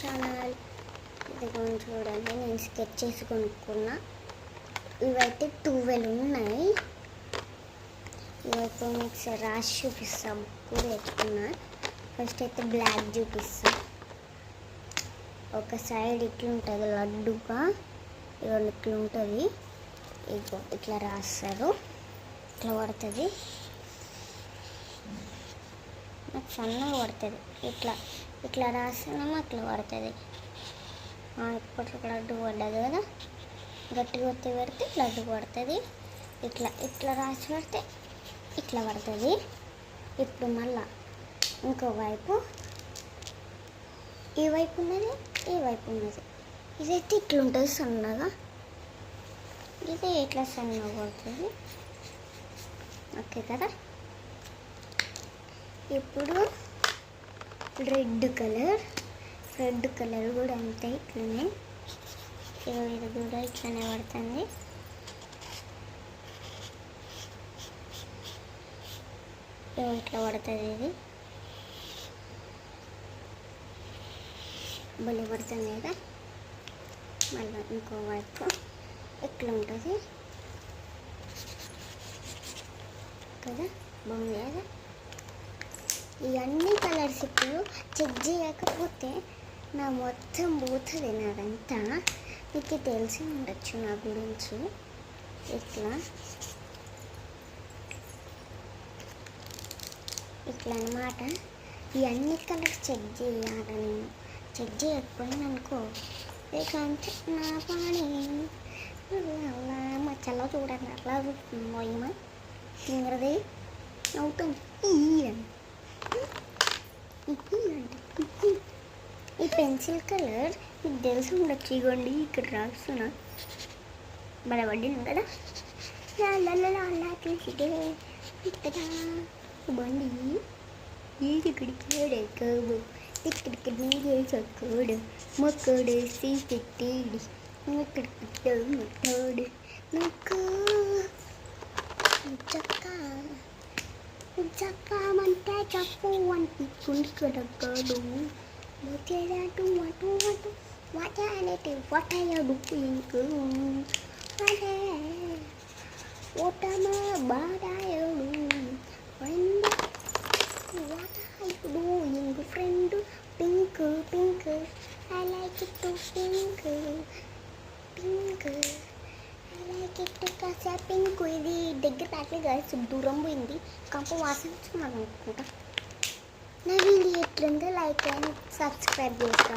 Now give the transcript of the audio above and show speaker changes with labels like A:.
A: Channel. ఇది చూడండి, నేను స్కెచ్ చేసి కొనుక్కున్నా. ఇవైతే 12 ఉన్నాయి. ఇవైతే మీకు రాసి చూపిస్తా. బుక్ తెచ్చుకున్నా. ఫస్ట్ అయితే బ్లాక్ చూపిస్తా. ఒక సైడ్ ఇట్లుంటుంది లడ్డుగా, ఇవన్నీ ఇట్లా ఉంటుంది. ఇట్లా రాస్తారు, ఇట్లా పడుతుంది. నాకు సన్నగా పడుతుంది. ఇట్లా రాస్తేనేమో అట్లా పడుతుంది. ఇప్పటికి లడ్డు పడ్డది కదా, గట్టిగా ఒత్తి పెడితే లడ్డు పడుతుంది. ఇట్లా రాసి పెడితే ఇట్లా పడుతుంది. ఇప్పుడు మళ్ళా ఇంకో వైపు, ఈ వైపు ఉన్నది, ఈ వైపు ఉన్నది. ఇదైతే ఇట్లుంటుంది సన్నగా, ఇది ఇట్లా సన్నగా పడుతుంది. ఓకే కదా. ఇప్పుడు రెడ్ కలర్ కూడా అంతే, ఇట్లనే. ఇది కూడా ఇట్లనే పడుతుంది. ఇట్లా పడుతుంది. ఇది భలే పడుతుంది కదా. మళ్ళీ ఇంకో వైపు ఇట్లా ఉంటుంది కదా, బాగుంది కదా. ఇవన్నీ కలర్స్ ఇప్పుడు చెక్ చేయకపోతే నా మొత్తం పోతుంది, నాదంతా. మీకు తెలిసి ఉండొచ్చు నా గురించి. ఇట్లా అన్నమాట. ఇవన్నీ కలర్స్ చెక్ చేయాలని, చెక్ చేయకపోయినా అనుకో ఇక అంటే నా పని. మా చల్ల చూడండి అట్లా మొయ్యమా తింగరది అవుతుంది. ఈ పెన్సిల్ కలర్ మీకు తెలిసి ఉండొచ్చు. ఇగోండి ఇక్కడ రాస్తున్నా, బలపడ్డాను కదా. తెలిసిదే ఇక్కడ బండి ఇక్కడికి కావు, ఇక్కడికి నీరే చక్కడు మొక్కడేసి పెట్టేది, ఇక్కడికి మొక్కడు నాకు చక్కమంటే చెప్పు వంటి కుండికడగడు వచ్చేటట్టు అటు వాటనేటి వటయడు ఇంకు అదే ఓటమా బాడాయడు ఫ్రెండ్ వాటాయుడు ఇంక friend pink I like it pink I like it కాసా పింక్. ఇది దగ్గర రాట్లేదు కదా, దూరం పోయింది. కంప వాసన వచ్చింది అనుకుంటా. నా వీడియో ఎట్లుందో లైక్ అండ్ సబ్స్క్రైబ్ చేస్తాను.